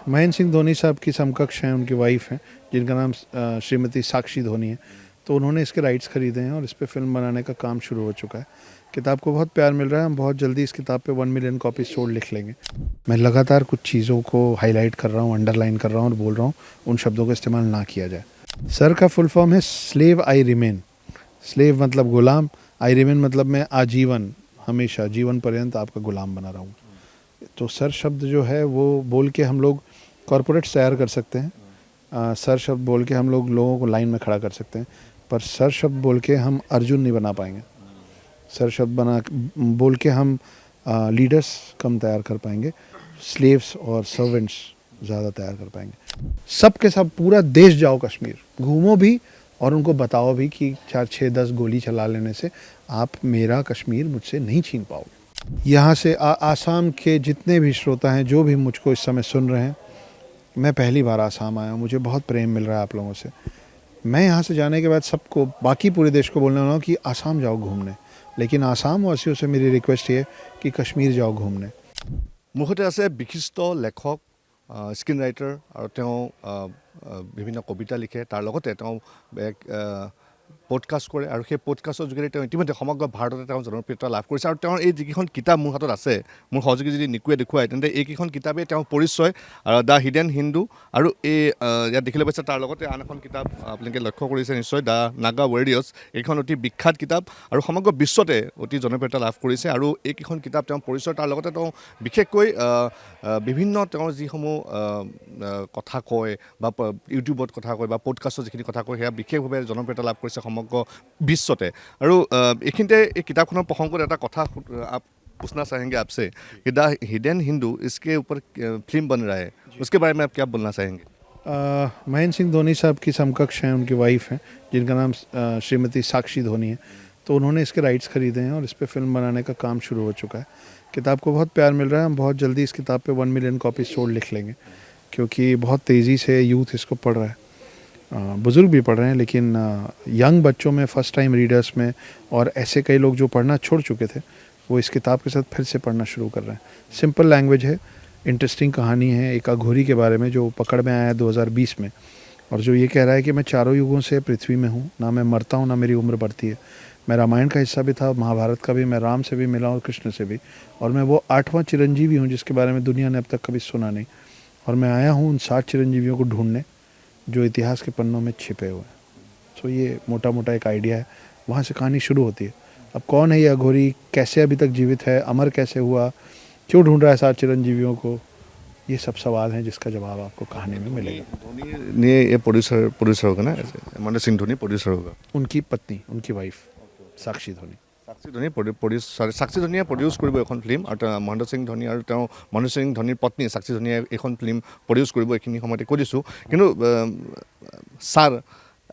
महेंद्र सिंह धोनी साहब की समकक्ष हैं, उनकी वाइफ हैं जिनका नाम श्रीमती साक्षी धोनी है। तो उन्होंने इसके राइट्स खरीदे हैं और इस पे फिल्म बनाने का काम शुरू हो चुका है। किताब को बहुत प्यार मिल रहा है। हम बहुत जल्दी इस किताब पे 1 मिलियन कॉपी सोल्ड लिख लेंगे। मैं लगातार कुछ चीज़ों को हाईलाइट कर रहा हूँ, अंडरलाइन कर रहा हूँ और बोल रहा हूँ उन शब्दों का इस्तेमाल ना किया जाए। सर का फुल फॉर्म है स्लेव आई रिमेन। स्लेव मतलब गुलाम, आई रिमेन मतलब मैं आजीवन, हमेशा जीवन पर्यंत आपका गुलाम बना रहूँगा। तो सर शब्द जो है वो बोल के हम लोग कॉरपोरेट्स तैयार कर सकते हैं। सर शब्द बोल के हम लोग लोगों को लाइन में खड़ा कर सकते हैं, पर सर शब्द बोल के हम अर्जुन नहीं बना पाएंगे। सर शब्द बना बोल के हम लीडर्स कम तैयार कर पाएंगे, स्लेव्स और सर्वेंट्स ज़्यादा तैयार कर पाएंगे। सब के सब पूरा देश जाओ, कश्मीर घूमो भी और उनको बताओ भी कि 4, 6, 10 गोली चला लेने से आप मेरा कश्मीर मुझसे नहीं छीन पाओगे। यहाँ से आसाम के जितने भी श्रोता हैं, जो भी मुझको इस समय सुन रहे हैं, मैं पहली बार आसाम आया हूँ, मुझे बहुत प्रेम मिल रहा है आप लोगों से। मैं यहाँ से जाने के बाद सबको, बाकी पूरे देश को बोलने वाला हूँ कि आसाम जाओ घूमने, लेकिन आसाम वासियों से मेरी रिक्वेस्ट ये कि कश्मीर जाओ घूमने। মোৰ সৈতে আছে বিশিষ্ট লেখক, স্ক্ৰীন ৰাইটাৰ আৰু তেওঁ বিভিন্ন কবিতা লিখে। তাৰ লগতে তেওঁ এক পডকাষ্ট কৰে আৰু সেই পডকাষ্টৰ যোগেদি তেওঁ ইতিমধ্যে সমগ্ৰ ভাৰততে তেওঁ জনপ্ৰিয়তা লাভ কৰিছে। আৰু তেওঁৰ এই যিকেইখন কিতাপ মোৰ হাতত আছে, মোৰ সহযোগী যদি নিকুৱে দেখুৱায়, তেন্তে এইকেইখন কিতাপেই তেওঁৰ পৰিচয়, দ্য হিডেন হিন্দু, আৰু এই ইয়াত দেখিলে পাইছে তাৰ লগতে আন এখন কিতাপ আপোনালোকে লক্ষ্য কৰিছে নিশ্চয়, দ্য নাগা ৱেৰিয়ৰ্ছ। এইখন অতি বিখ্যাত কিতাপ আৰু সমগ্ৰ বিশ্বতে অতি জনপ্ৰিয়তা লাভ কৰিছে। আৰু এইকেইখন কিতাপ তেওঁৰ পৰিচয়, তাৰ লগতে তেওঁ বিশেষকৈ বিভিন্ন তেওঁৰ যিসমূহ কথা কয় বা ইউটিউবত কথা কয় বা পডকাষ্টত যিখিনি কথা কয়, সেয়া বিশেষভাৱে জনপ্ৰিয়তা লাভ কৰিছে সমগ্ৰ বিশ্বতে। আৰু এইখিনিতে এই কিতাপখনৰ প্ৰসংগত এটা কথা पूछना चाहेंगे आपसे कि द हिडन हिंदू इसके ऊपर फिल्म बन रहा है, उसके बारे में आप क्या बोलना चाहेंगे? महेंद्र सिंह धोनी साहब की समकक्ष हैं, उनकी वाइफ हैं जिनका नाम श्रीमती साक्षी धोनी है। तो उन्होंने इसके राइट्स खरीदे हैं और इस पे फिल्म बनाने का काम शुरू हो चुका है। किताब को बहुत प्यार मिल रहा है। हम बहुत जल्दी इस किताब पे 1 मिलियन कॉपी सोल्ड लिख लेंगे, क्योंकि बहुत तेज़ी से यूथ इसको पढ़ रहा है। बुज़ुर्ग भी पढ़ रहे हैं, लेकिन यंग बच्चों में, फ़र्स्ट टाइम रीडर्स में, और ऐसे कई लोग जो पढ़ना छोड़ चुके थे, वो इस किताब के साथ फिर से पढ़ना शुरू कर रहे हैं। सिंपल लैंग्वेज है, इंटरेस्टिंग कहानी है एक अघोरी के बारे में जो पकड़ में आया 2020 में, और जो ये कह रहा है कि मैं चारों युगों से पृथ्वी में हूँ, ना मैं मरता हूँ ना मेरी उम्र बढ़ती है। मैं रामायण का हिस्सा भी था, महाभारत का भी, मैं राम से भी मिला और कृष्ण से भी, और मैं वो 8वां चिरंजीवी हूँ जिसके बारे में दुनिया ने अब तक कभी सुना नहीं। और मैं आया हूँ उन 60 चिरंजीवियों को ढूंढने जो इतिहास के पन्नों में छिपे हुए हैं। सो ये मोटा मोटा एक आइडिया है, वहाँ से कहानी शुरू होती है। अब कौन है ये अघोरी, कैसे अभी तक जीवित है, अमर कैसे हुआ, क्यों ढूंढ रहा है 60 चिरंजीवियों को, ये सब सवाल हैं जिसका जवाब आपको कहानी में मिलेगा। धोनी ने ये प्रोड्यूसर होगा ना, महेंद्र सिंह धोनी प्रोड्यूसर होगा, उनकी पत्नी, उनकी वाइफ साक्षी धोनी। साक्षी ধোনীয়ে প্ৰডিউচ কৰিব এখন ফিল্ম, আৰু মহেন্দ্ৰ সিং ধোনী আৰু তেওঁ মহেন্দ্ৰ সিং ধোনীৰ পত্নী সাক্ষী ধোনীয়ে এখন ফিল্ম প্ৰডিউচ কৰিব। এইখিনি সময়তে কৈ দিছোঁ। কিন্তু सर,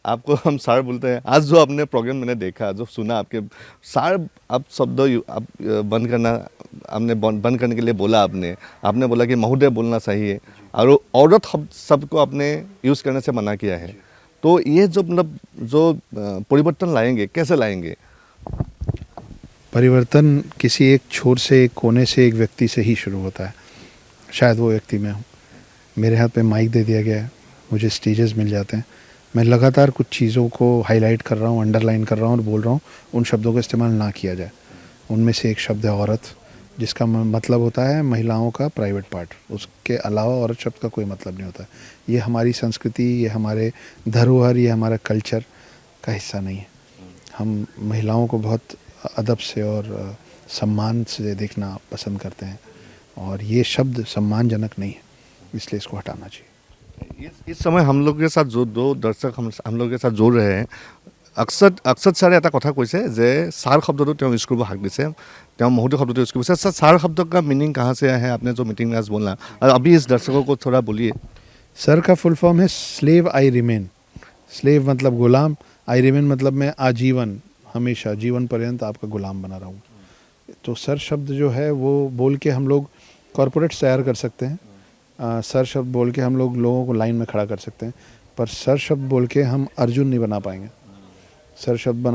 आपको हम सर बोलते हैं। आज जो आपने प्रोग्राम मैंने देखा, जो सुना आपके सर, आप शब्द आप बंद करना, आपने बंद करने के लिए बोला, आपने बोला कि महोदय बोलना चाहिए, और औरत शब्द को आपने यूज़ करने से मना किया है। तो ये जो मतलब जो परिवर्तन लाएंगे, कैसे लाएंगे? परिवर्तन किसी एक छोर से, एक कोने से, एक व्यक्ति से ही शुरू होता है। शायद वो व्यक्ति मैं हूँ। मेरे हाथ पे माइक दे दिया गया है, मुझे स्टेजेस मिल जाते हैं, मैं लगातार कुछ चीज़ों को हाईलाइट कर रहा हूँ, अंडरलाइन कर रहा हूँ और बोल रहा हूँ उन शब्दों का इस्तेमाल ना किया जाए। उनमें से एक शब्द है औरत, जिसका मतलब होता है महिलाओं का प्राइवेट पार्ट। उसके अलावा औरत शब्द का कोई मतलब नहीं होता। ये हमारी संस्कृति, ये हमारे धरोहर, ये हमारा कल्चर का हिस्सा नहीं है। हम महिलाओं को बहुत अदब से और सम्मान से देखना पसंद करते हैं, और ये शब्द सम्मानजनक नहीं है, इसलिए इसको हटाना चाहिए। इस समय हम लोग के साथ जो दो दर्शक हम लोग के साथ जोड़ रहे हैं, अक्सर ছাৰে এটা কথা কৈছে যে सार शब्द तो यूज़ करब हाक दिसे, महोदय शब्द यूज़ कर। सार शब्द का मीनिंग कहाँ से है, आपने जो मीटिंग में आज बोलना, और अभी इस दर्शकों को थोड़ा बोलिए। सर का फुल फॉर्म है स्लेव आई रिमेन। स्लेव मतलब गुलाम, आई रिमेन मतलब मैं आजीवन, हमेशा जीवन पर्यंत आपका गुलाम बना रहूँगा। तो सर शब्द जो है वो बोल के हम लोग कॉरपोरेट्स तैयार कर सकते हैं। सर शब्द बोल के हम लोग लोगों को लाइन में खड़ा कर सकते हैं, पर सर शब्द बोल के हम अर्जुन नहीं बना पाएंगे। सर शब्द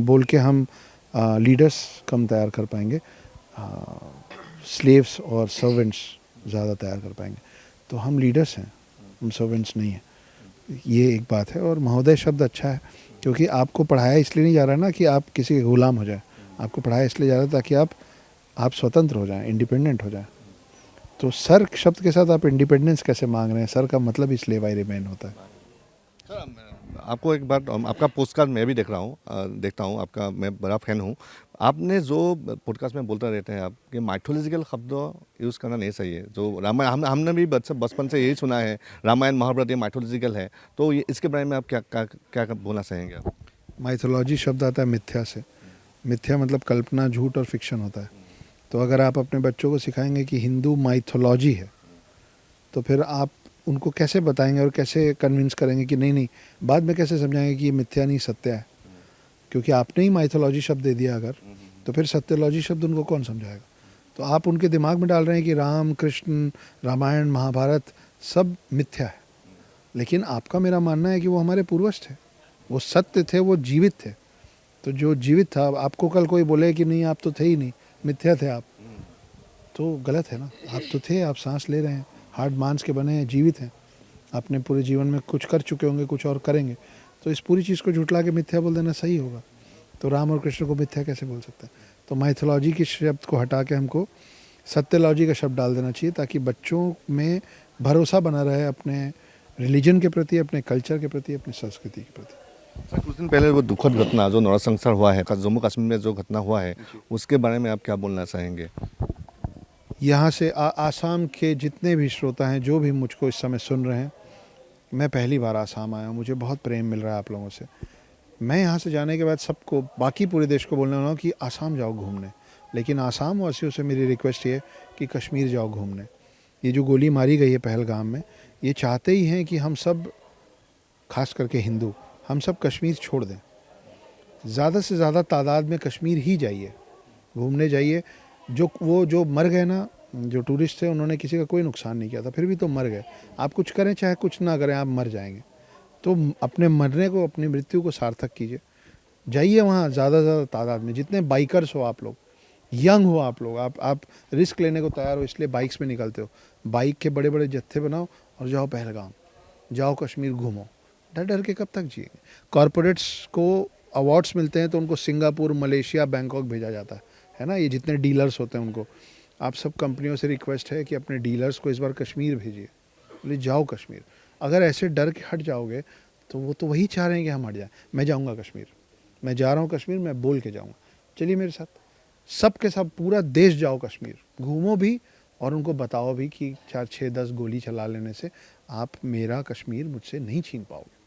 बोल के हम लीडर्स कम तैयार कर पाएंगे, स्लेव्स और सर्वेंट्स ज़्यादा तैयार कर पाएंगे। तो हम लीडर्स हैं, हम सर्वेंट्स नहीं हैं। ये एक बात है। और महोदय शब्द अच्छा है, क्योंकि आपको पढ़ाया इसलिए नहीं जा रहा ना कि आप किसी के गुलाम हो जाए, आपको पढ़ाया इसलिए जा रहा है ताकि आप स्वतंत्र हो जाएं, इंडिपेंडेंट हो जाएं। तो सर शब्द के साथ आप इंडिपेंडेंस कैसे मांग रहे हैं? सर का मतलब इसलिए वाई रिमेन होता है। आपको एक बात, आपका पोस्टकार्ड मैं भी देख रहा हूँ, देखता हूँ आपका, मैं बड़ा फैन हूँ। आपने जो पॉडकास्ट में बोलते रहते हैं आप कि माइथोलॉजिकल शब्द यूज़ करना नहीं सही है। जो रामायण हमने भी बचपन से यही सुना है, रामायण महाभारत ये माइथोलॉजिकल है। तो ये इसके बारे में आप क्या क्या क्या बोलना चाहेंगे आप? माइथोलॉजी शब्द आता है मिथ्या से। मिथ्या मतलब कल्पना, झूठ और फिक्शन होता है। तो अगर आप अपने बच्चों को सिखाएंगे कि हिंदू माइथोलॉजी है, तो फिर आप उनको कैसे बताएंगे और कैसे कन्विंस करेंगे कि नहीं नहीं, बाद में कैसे समझाएंगे कि ये मिथ्या नहीं सत्य है? क्योंकि आपने ही माइथोलॉजी शब्द दे दिया अगर, तो फिर सत्यलॉजी शब्द उनको कौन समझाएगा? तो आप उनके दिमाग में डाल रहे हैं कि राम कृष्ण, रामायण महाभारत सब मिथ्या है। लेकिन आपका मेरा मानना है कि वो हमारे पूर्वज थे, वो सत्य थे, वो जीवित थे। तो जो जीवित था, आपको कल कोई बोले कि नहीं आप तो थे ही नहीं, मिथ्या थे आप, तो गलत है ना। आप तो थे, आप सांस ले रहे हैं, हार्ड मांस के बने हैं, जीवित हैं, आपने पूरे जीवन में कुछ कर चुके होंगे, कुछ और करेंगे। तो इस पूरी चीज़ को झुटला के मिथ्या बोल देना सही होगा? तो राम और कृष्ण को मिथ्या कैसे बोल सकते हैं? तो माइथोलॉजी के शब्द को हटा के हमको सत्यलॉजी का शब्द डाल देना चाहिए, ताकि बच्चों में भरोसा बना रहे अपने रिलीजन के प्रति, अपने कल्चर के प्रति, अपनी संस्कृति के प्रति। सर, कुछ दिन पहले वो दुखद घटना जो नरसंहार हुआ है, जम्मू कश्मीर में जो घटना हुआ है, उसके बारे में आप क्या बोलना चाहेंगे? यहाँ से आसाम के जितने भी श्रोता हैं, जो भी मुझको इस समय सुन रहे हैं, मैं पहली बार आसाम आया हूँ, मुझे बहुत प्रेम मिल रहा है आप लोगों से। मैं यहाँ से जाने के बाद सबको, बाकी पूरे देश को बोलने वाला हूँ कि आसाम जाओ घूमने। लेकिन आसाम वासियों से मेरी रिक्वेस्ट ये है कि कश्मीर जाओ घूमने। ये जो गोली मारी गई है पहलगाम में, ये चाहते ही हैं कि हम सब, खास करके हिंदू, हम सब कश्मीर छोड़ दें। ज़्यादा से ज़्यादा तादाद में कश्मीर ही जाइए, घूमने जाइए। जो मर गए ना, जो टूरिस्ट थे, उन्होंने किसी का कोई नुकसान नहीं किया था, फिर भी तो मर गए। आप कुछ करें चाहे कुछ ना करें, आप मर जाएंगे। तो अपने मरने को, अपनी मृत्यु को सार्थक कीजिए। जाइए वहाँ ज़्यादा से ज़्यादा तादाद में, जितने बाइकर्स हो आप लोग, यंग हो आप लोग, आप रिस्क लेने को तैयार हो, इसलिए बाइक्स में निकलते हो। बाइक के बड़े बड़े जत्थे बनाओ और जाओ पहलगाम, जाओ कश्मीर घूमो। डर डर के कब तक जिएंगे? कॉरपोरेट्स को अवार्ड्स मिलते हैं तो उनको सिंगापुर, मलेशिया, बैंकॉक भेजा जाता है ना। ये जितने डीलर्स होते हैं उनको, आप सब कंपनियों से रिक्वेस्ट है कि अपने डीलर्स को इस बार कश्मीर भेजिए, बोले जाओ कश्मीर। अगर ऐसे डर के हट जाओगे तो वो तो वही चाह रहे हैं कि हम हट जाएं। मैं जाऊंगा कश्मीर, मैं जा रहा हूँ कश्मीर, मैं बोल के जाऊंगा। चलिए मेरे साथ, सब के सब पूरा देश जाओ कश्मीर, घूमो भी और उनको बताओ भी कि 4 6 10 गोली चला लेने से आप मेरा कश्मीर मुझसे नहीं छीन पाओगे।